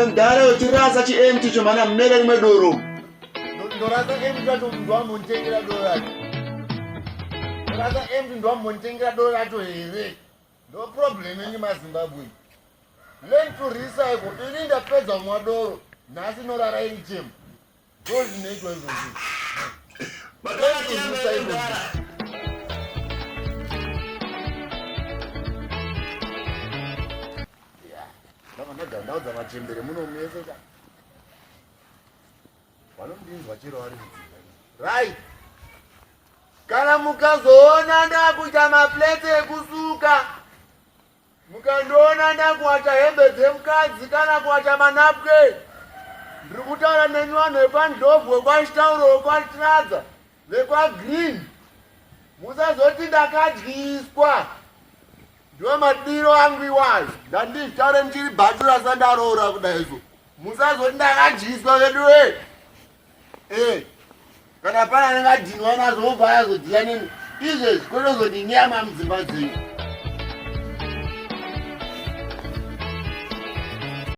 ndare uchirasa chiempty chomana mmere rimwe doro. Ndorasa empty racho munhu wamonitengera doro racho. Ndorasa empty ndo wamonitengera doro racho here. Ndo problem yenyu maZimbabwe. Learn to recycle. Ini ndapedza mwadoro. Nhasi norara iri chemu. Ndo zvinoitwa izvozvi. Learn to recycle. Ndau dzamachembere munomuyeseka vanomudinzwa chero vari right. Kana mukazoona ndakuita maplete ekusuka, mukandoona ndakuwata hembe dzemukadzi kana kuwata manapwe, ndiri kutaura nenyu vanhu vekwandobvu, vekwachitauro, vekwatradza, vekwagreen, musazoti ndakadyiswa. Ndiwo madiro angu iwayo. Ndanditaure ndichiri bhatura sandaroora kudaizo. Musazoti ndakadyiswa vedu we. Kana pana anengadhinwa nazo obva azodhiya neni. Izvezvi kwete kuzoti nyama mudzimba dzenyu.